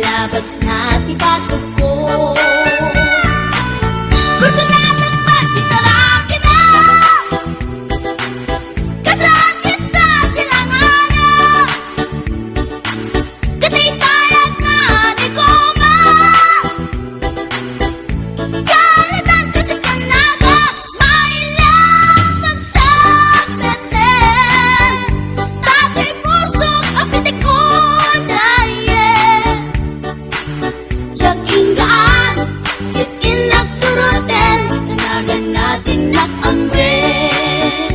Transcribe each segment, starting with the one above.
Labas na tibato ko. Gusto natin magtitalaki na, kasakit na silanganan, katay-tayag na di ko ma. Kalatan kasi ka naga, mailapag sa beten. Tatay pusok ang pitik ko na Inggaan, itin nagsurutin, tanagan natin nakamrin.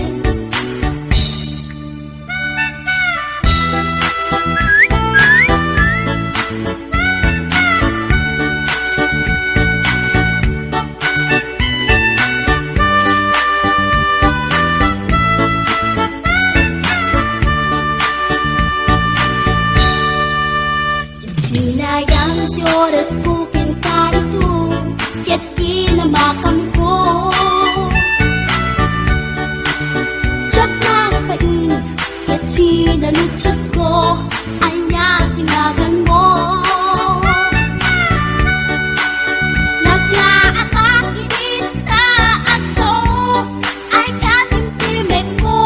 Sinayang ti oras ko ket kinamakam ko. Tsak na pain, ket sinalutsot ko, anya tinagan mo. Naglaakak inita aso, ay katimtimek ko.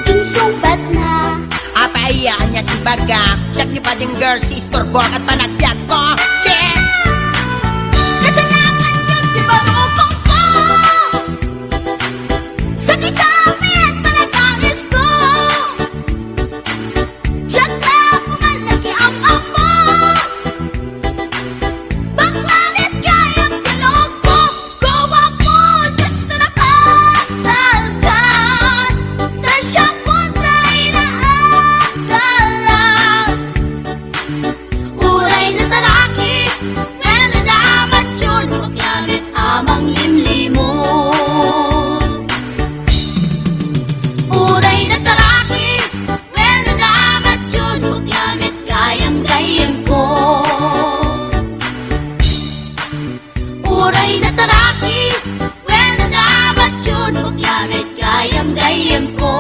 Insumbat na apaiyan niya tibaga, siya ni pading girl, sister, bork at panagyan ko. Check! Kasalanan yung tibarupang ko, sa kisapit panagangis ko. Tsak na pumalaki ang amo, baklamit kayang tulog ko. Gawa mo dito na pasalgan, tasyang punta inaagalan. Uray na talaki, meron na matsyon, paglamit amang limlimo. Uray na talaki, meron na matsyon, paglamit gayam-gayam ko. Uray na talaki, meron na matsyon, paglamit gayam-gayam ko.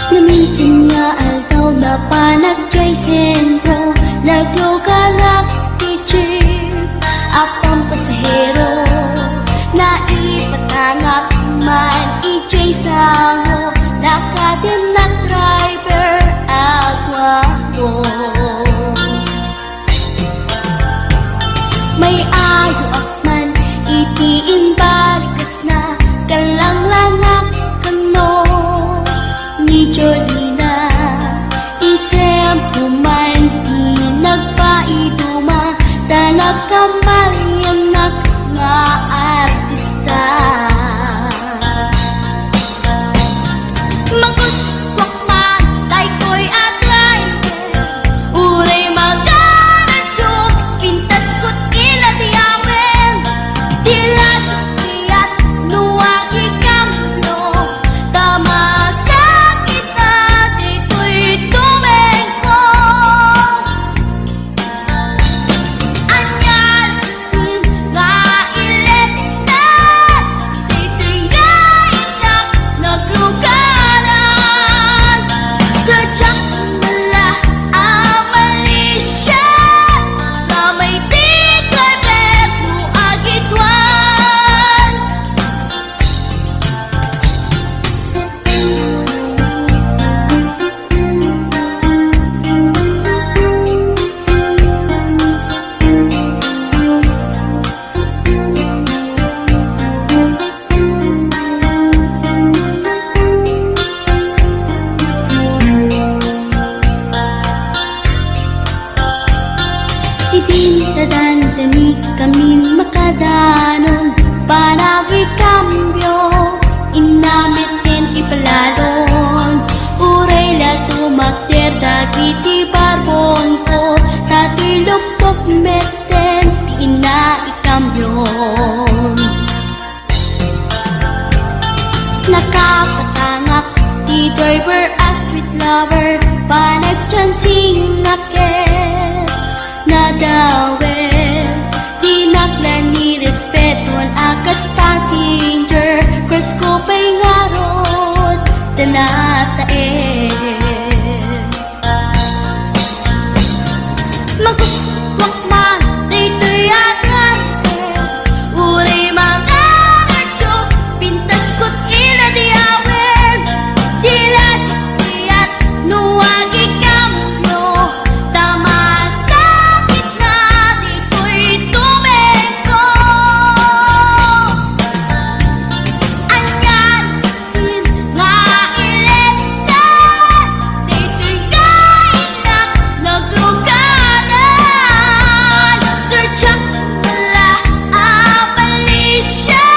Naminsan nga aldaw na panagkay sentro, naglugalak ti jeep, apang pasahero, naipatangak man ijay sango, nakadim na driver agwapo. May ayo akman itiin balikas na, kalang-langak kano ni Jolina, isem kuman di nagpaiduma, talag kamarianak nga artista. Magustok man, tay ko'y atrayer, uray magaradyok, pintas ko't kinatiyawen, tila sukiyat, nuwag ikamno, tama sakit na dito'y tumengko. Anyal nga ilit na, dito'y nga inak naglugaran. Kadyak nala amalisya, na may tikarbet mo agitwan. Itinadandani kami makadanon, panagi kambyo, inamitin ipalalon. Uray la tumakter dagiti barbon ko, tato'y lupok dawel Dinaklan ni respetuan akas passenger Cross ko pa'y ngarot Tanatae Maguswak man Dito'y agad Uray mga natsok Pintas ko't inadiyawen Dilat kuyat Nuwagi kamyo Tama sa gitna Dito'y tumeko Anyan nga iletan Dito'y kainak Naglugaran Gertsak wala abalisya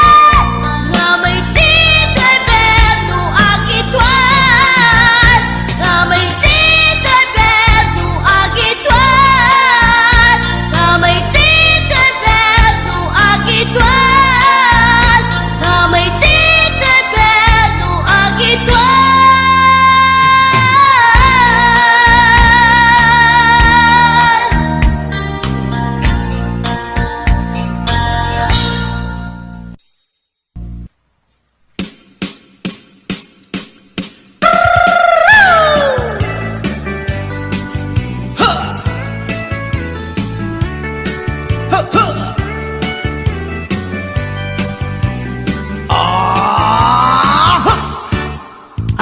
Nga may tito'y berno agitwan Nga may tito'y berno agitwan Nga may tito'y berno agitwan Nga may tito'y berno agitwan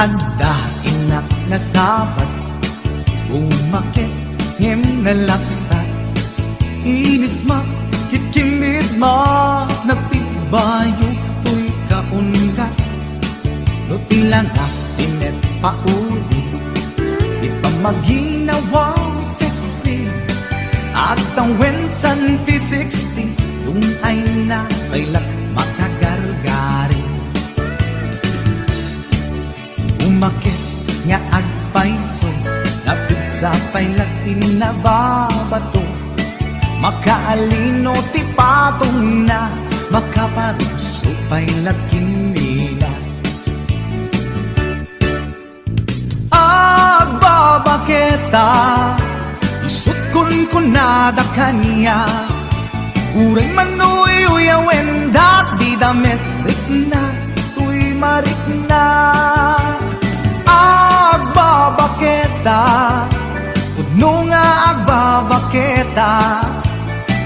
Anda inak na sapat Umakit ngem na lapsat Inis ma kikimid ma Nagtibayo to'y kaungat Lutilang akinet pauli Di pa maginawang sexy At ang wensan P60 Yung ay na kailat makagargari Umakit nga agpaiso Napig sa pailatin na babato Makaalino ti patong na Makaparuso pailatin nila Agbabaketa Isut kun nada kanya Uray manuy uyawen Di damit rikna Tuy marikna Agbabaketa Pudno nga agbabaketa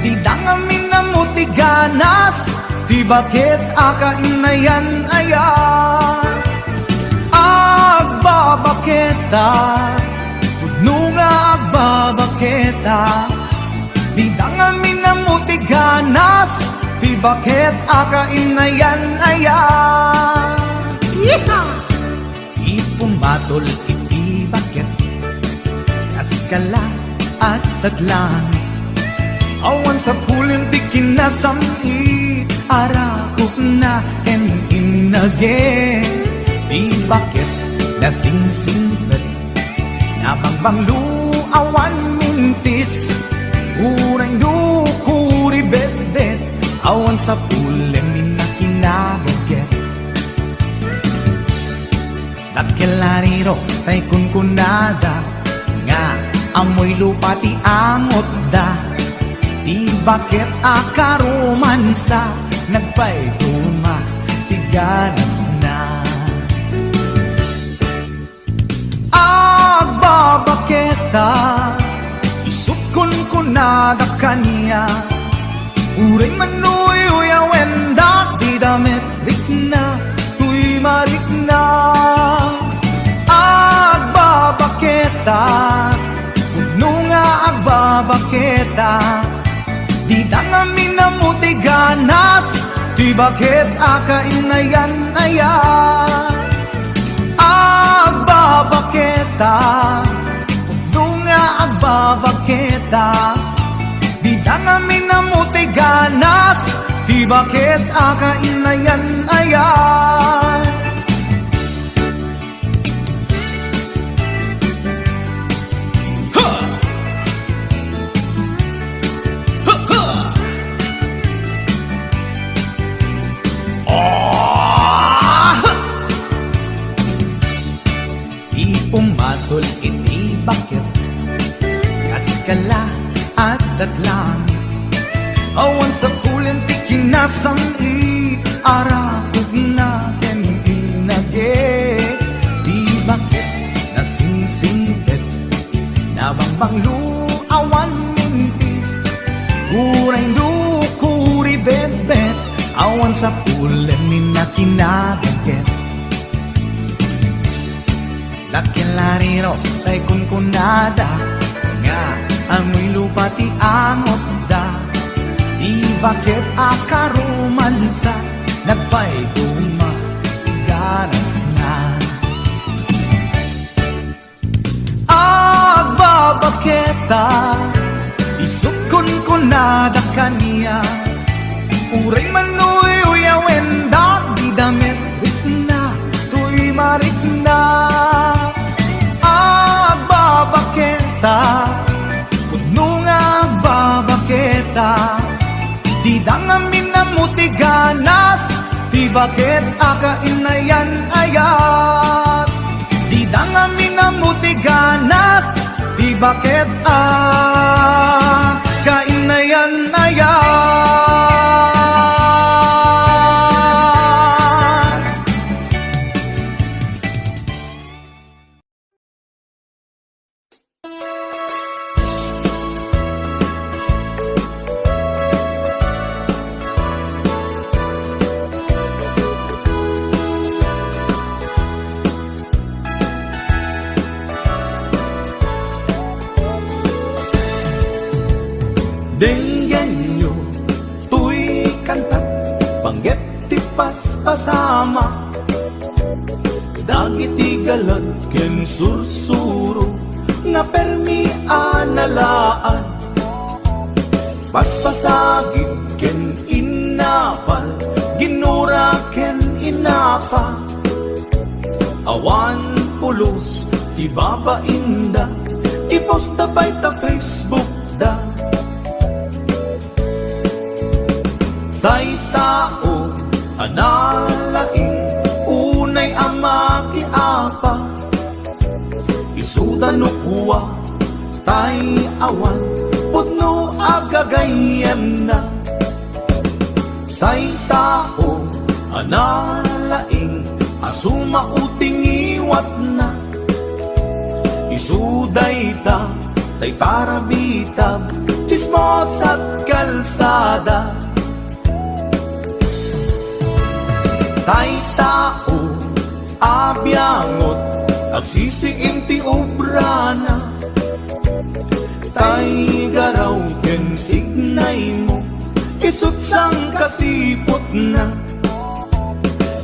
Di dangamin na mutiganas Di bakit akainayan aya Agbabaketa Pudno nga agbabaketa Di dangamin na mutiganas Di bakit akainayan aya Yeehaw! Ipumatol iti bakit Kaskala at taglangit Awan sa pulim di kinasamit Arakot na and inagin Di bakit nasingsingat Nabangbang luawan mintis Urang dukuri bet-bet Awan sa pulim minakinagaget Nagkilariro tay kunkunada Nga amoy lupa ti amot da Di bakit akaromansa Nagpayduma ti ganas na Agbabaketa Isut kunkunada kanya Uray manuy uyawen Di damit rikna Tuy marikna Agbabaketa Puno nga agbabaketa Di dangamin na mutiganas Di bakit akainayan aya Agbabaketa Puno nga agbabaketa Di dangamin na mutiganas Di bakit akainayan aya Pumatol iti bakit Kaskala at langit. Awan sa kulen ti kinasang arakog natin inage. Di bakit nasingsingit nabangbang luawan mintis. Uray lukuri bet-bet awan sa kulen ni nakinabagket. Lakilariro ay kunkunada nga amoy lupa ti angot da. Di bakit akarumansa nagpay ganas na. Agbabaketa isukon ko nada kaniya. Uray manuy uyawen da di damit na tuy marik na. Agbabaketa kuno nga babaketa di dangamin na mutiganas. Di bakit akainayan ayat. Di dangamin na mutiganas. Di bakit akainayan ayat. Denggen nyo, tuy kantat, panggep ti paspasama. Dagiti galat ken sursuro, nga permi analaan. Paspasagit ken inapal, ginura ken inapa. Awan pulos, ti babainda, ipost da bay ta Facebook da. Tay tao, analaing, unay ama kiapa. Isuda no kuwa, tay awan, putno agagayem na. Tay tao, analaing, asuma uting iwat na. Isuday ta, tay parabitab, chismos at kalsada. Tay tao, abyangot, agsisiim ti obrana. Tay garaw ken tignay mo, isut sang kasipot na.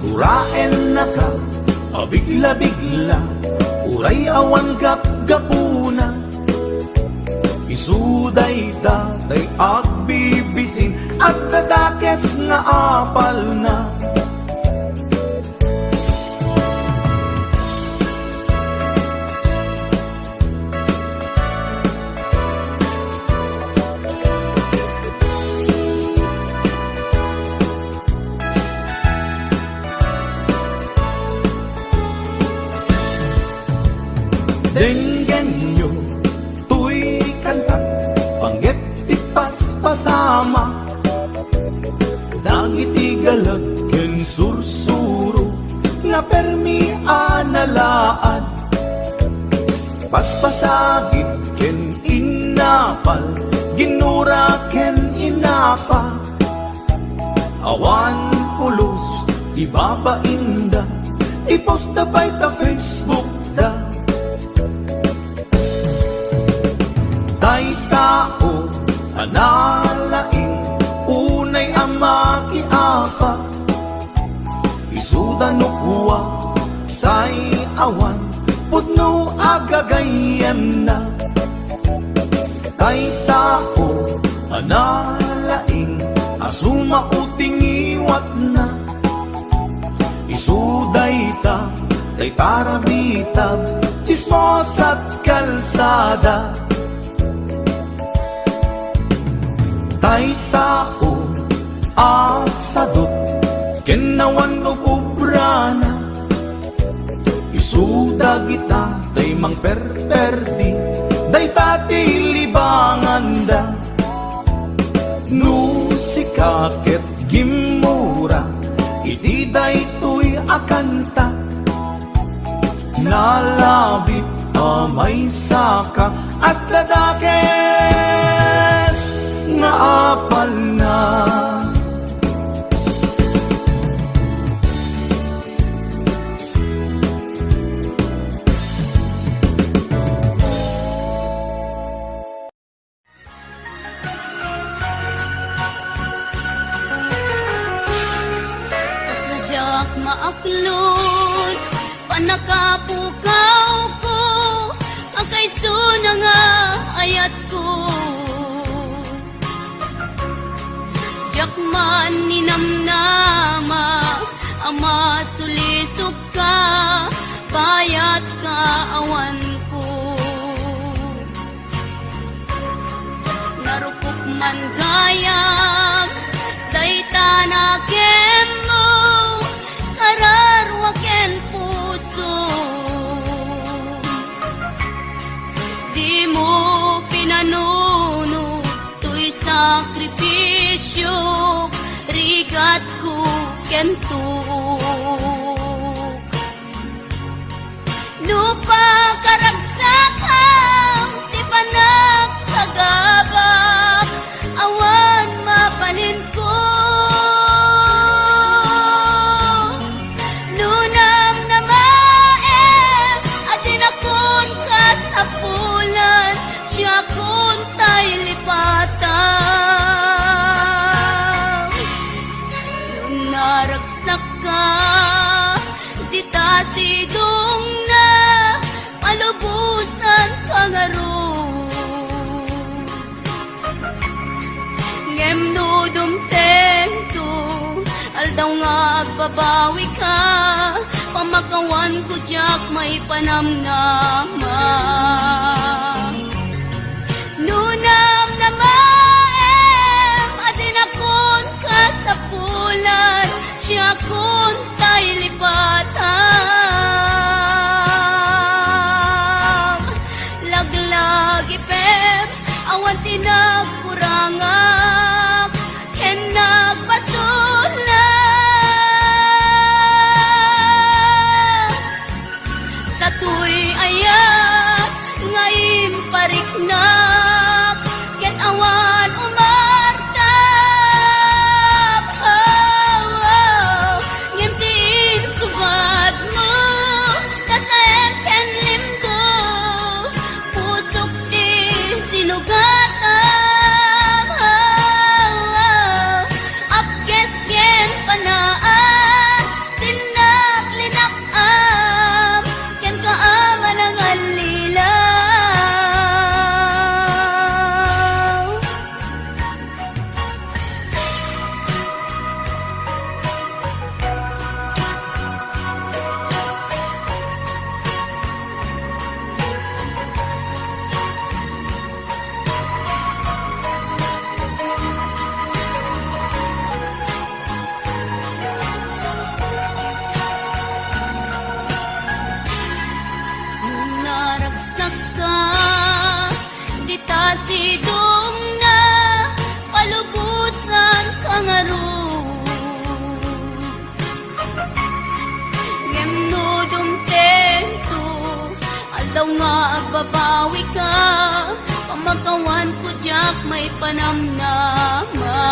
Uraen na ka, abigla-bigla, uray awan gap-gapuna. Isuday ta, tay agbibisin, at tadakets nga apal na. Denggen nyo, tuy kantat, panggep ti paspasama. Dagiti galat ken sursuro, nga permi analaan. Paspasagit ken inapal, ginura ken inapa. Awan pulos, di babainda, ipost da bay ta Facebook da. Tay tao, analaing, unay ama kiapa. Isuda no kuwa, tay awan, putno agagayem na. Tay tao, analaing, asuma uting iwat na. Isuday ta, tay parabitab, chismos at kalsada. Tay tao, asadot, kenawan o pubrana. Isuda kita, tay mang perperdi, day tati libangan da. No sikaket gimura, iti day tuy akanta. Nalabit amay saka at ladakes nga apal na. Tas nadyak maaklod, panakapukaw ko, akay suna nga ayat ko. Diyak man ninamnama, ama sulisok ka, bayat ka awan ko. Narupok man gayam, day tanakem mo, kararwaken puso. Di mo pinanuno, to'y sakripisyo, rigat ko kento. Lupa karagsakang, di panak sa gabak, awan mapalin ko. Lunam na maem, atin akon kasapulan, siya kun tay lipatan. Lunaragsak ka, di ta sidong na, palubusan ka nga ron. Ngem no dumtento, aldaw nga agbabawi ka, pamakawan ko diyak may panamnama. Nunam na maem, adin akon kasapulan, siya kun tay lipatan. Laglag ipem, awan tinagkurangak, ken nagpasulat. Tatoy ayat, ngayon pariknak, ket awan umartap. Ngimtiin subad mo, kasaem ken limdo, pusok di sinugatan. Apkes ken panaas, tinak linakam, ken kaaman ang alilaw. Nung naragsak ka, di ta sidong na, palubusan ka nga ron. Ngem no dumtento, aldaw nga agbabawi ka, pamakawan ko diyak may panamnama.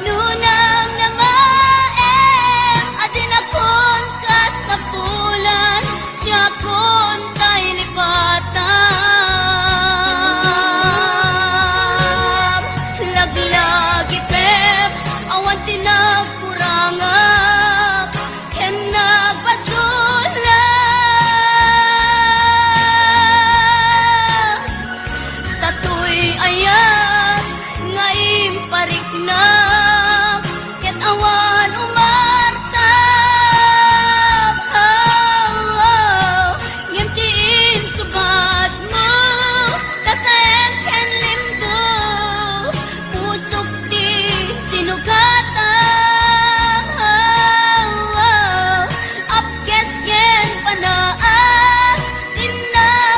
Nunang na maem, adin akon kasapulan, siya kun tay lipatan. Laglag ipep, awan tinagkurangak, ken nagpasulat. Tatoy ayat, ngayon pariknak, ket awan umartap. Ngimtiin subad mo, kasaem ken limdo, pusok di sinugatan. Apkes ken panaas, tinak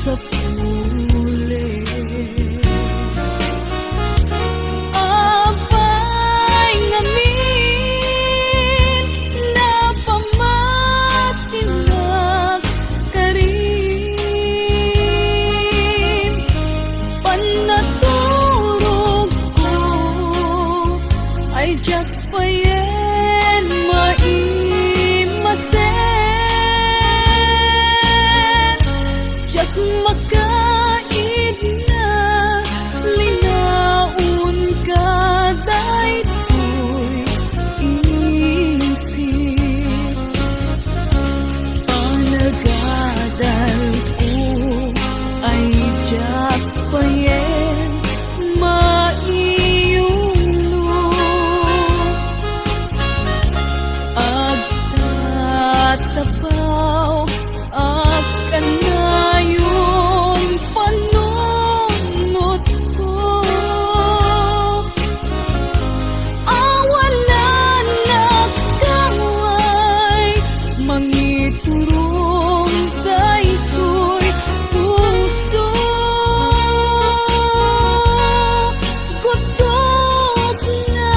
sa puli. Apay ngamin na pamatinag ka rin. Panaturog ko ay jak payen maimasen. Jak makain na linaon ka daytoy isip. Panagadal ko ay jak payen maiyuno. Agtatapaw at kanayon panunod ko. Awalan nagkaway mangiturong daytoy puso. Gutok na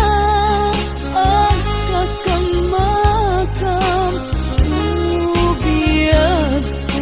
ang kakamakam ubiyag ko.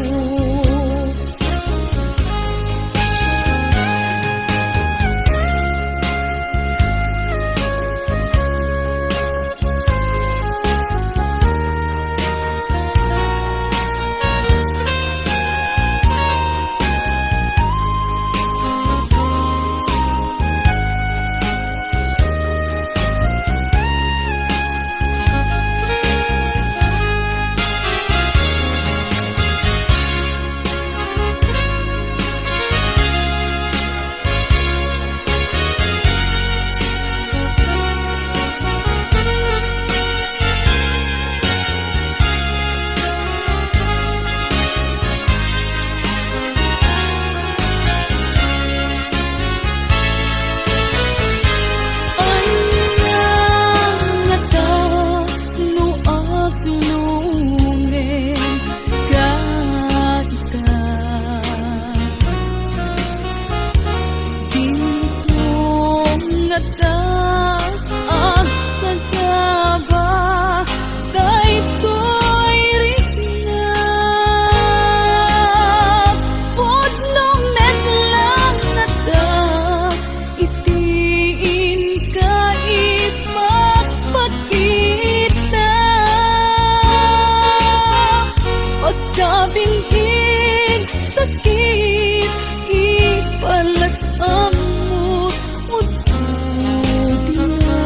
Pagkabinhig sakit ipalat ang mo't ududina.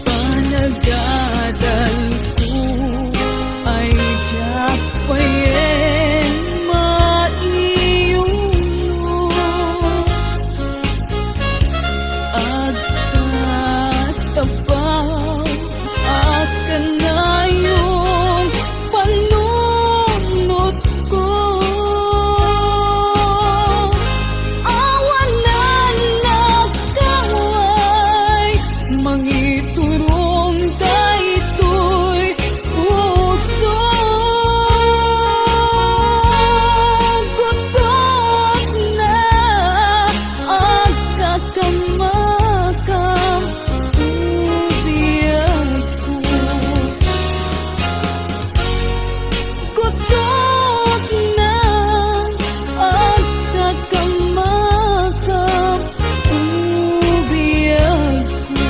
Panagadal ko ay jak payen maiyuno. Agtatapaw at kanayong panunod ko. Awalan nagkaway mangiturong daytoy puso. Gutok na ang kakamakam ubiyag ko. Gutok na ang kakamakam ubiyag ko.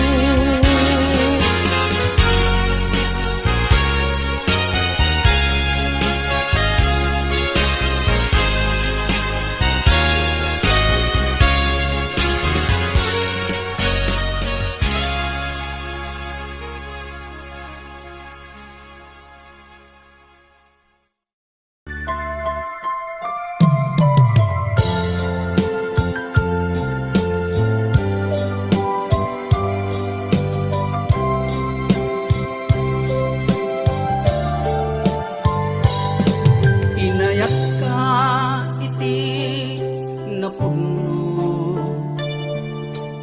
Inayak ka iti napuno,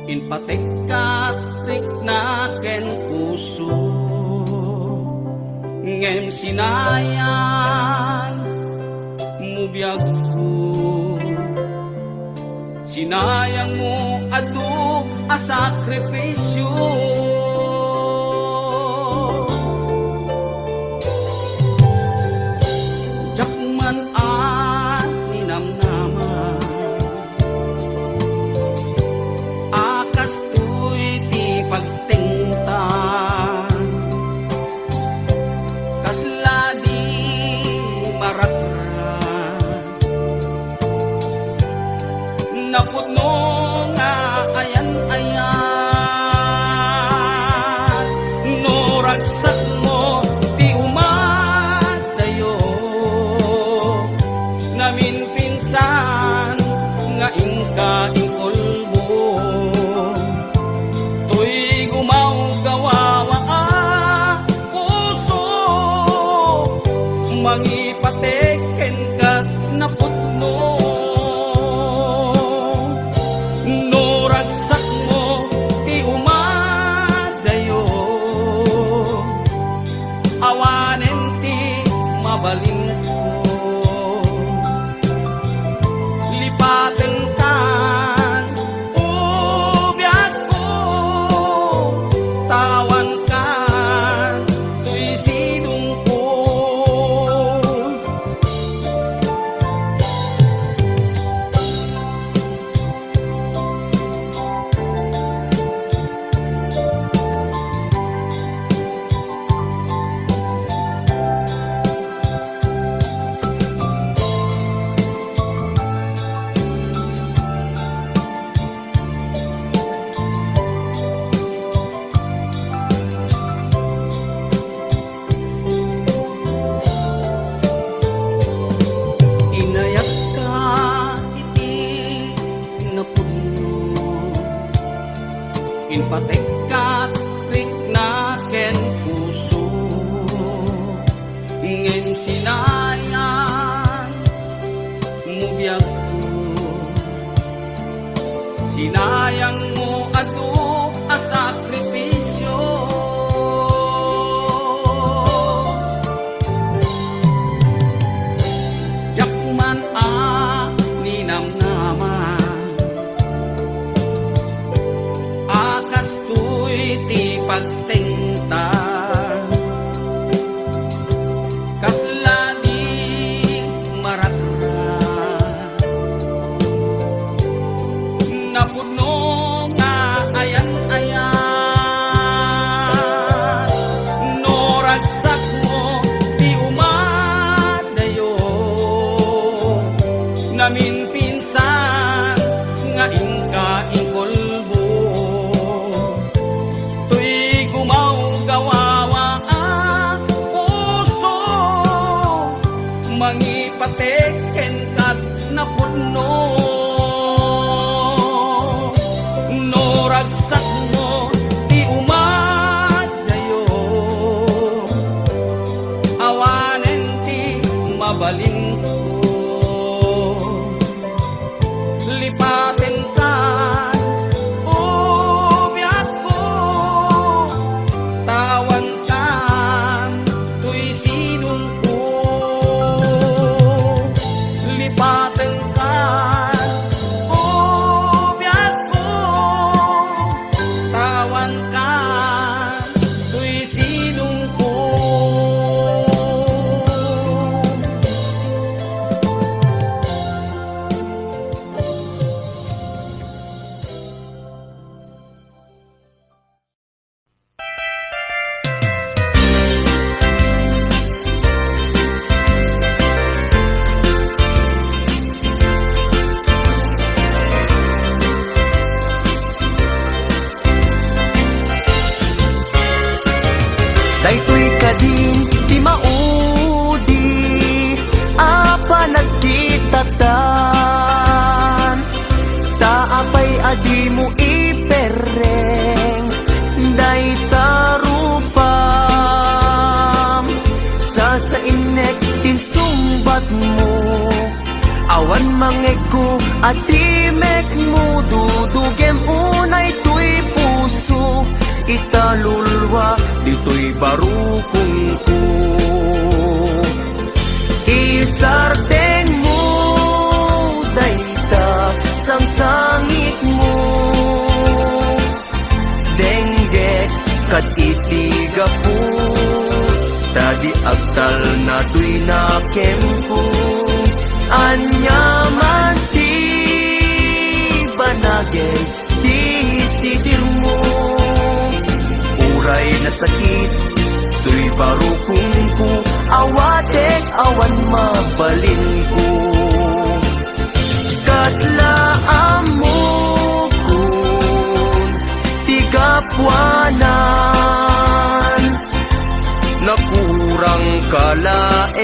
inpatek ka riknaken puso, ngem sinayan Mubiyag ko sinayang mo adu a sakripisyo. Jakman at ninamnaman akas tuy ti pagtingtan kasla di marakran napudno nga ayan-ayan no ragsak mo ti umadayo namin pinsan nga ingka ingkolbo tuy gumaw gawawa puso mangipateken kat napudno no ragsak mo ti umadayo awanen ti mabalin ko lipaten kan ubiyag ko tawan kan tuy sinong ko inayak ka iti napudno inpatek kat rikna ken puso ngem sinayan mubiyag ko sinayang mo adu a sakripisyo. Jakman a ninamnaman akas tuy ti pagtingtan kasla di marakran napudno nga ayan-ayan no ragsak mo ti umadayo namin pinsan nga ingka ingkolbo tuy gumaw gawawa puso mangipateken kat napudno no ragsak mo ti umadayo awanen ti mabalin ko lipaten kan ubiyag ko tawan kan tuy sinong ko lipaten kan ubiyag ko tawan kan tuy sinong ko. Daytoy kadin di maudi apa nagkitatan taapay adi mo ipereng day tarupam sa inek insumbat mo awan mangego adi mek mo dudugem unay tuy puso italulwa dito'y barukong ko isarteng mo Tadi agtal na tuy nakem ko Anyaman ti banagin Di sidir mo Uray na sakit Tuy barukong ko Awatek awan mabalin ko Kaslaan mo kun Tigapwanan Nakurang kalaeng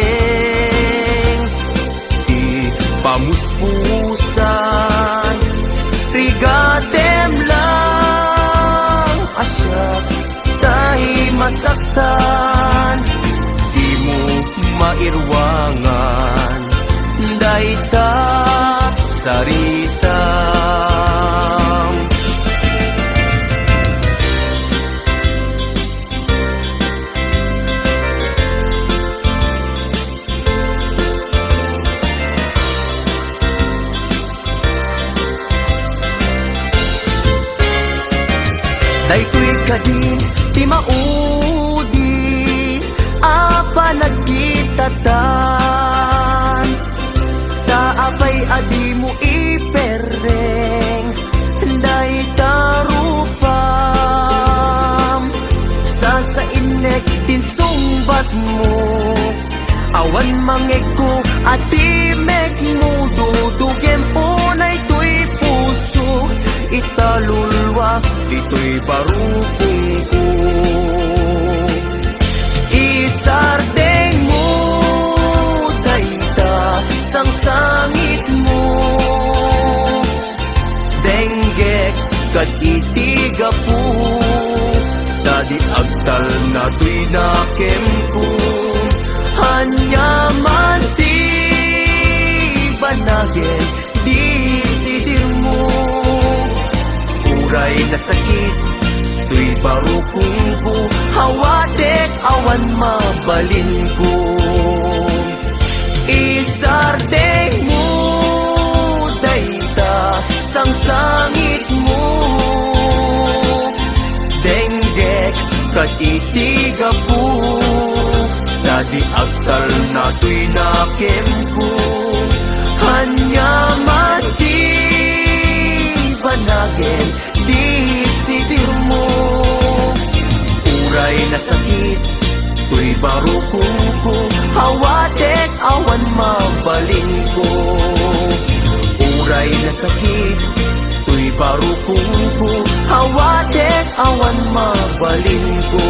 Di pamuspusan Rigatem lang Asyak tahi masaktan Di mo mairwangan Daita sarita Daytoy kadin ti maudi apa nagkitatan Taapay adi mo ipereng Day tarupam Sa inek tinsumbat mo Awan mangego ati mek mo Dudugem unay tuy puso Italulwa dito'y barukong ko Isardeng mo Dayta sang sangit mo Denggek kad itiga po Tadi agtal na tuy nakem ko Hanyaman ti banagin Di sidir mo Uray na sakit Tuy barukong ko Hawatek awan mabalin ko Isardeng mo Dayta sang sangit mo Denggek kat itiga po Dadi agtal na tuy nakem ko Hanyaman ti banagin Di sidir mo Uray na sakit Tuy barukong ko Hawatek awan mabalin ko Uray na sakit Tuy barukong ko Hawatek awan mabalin ko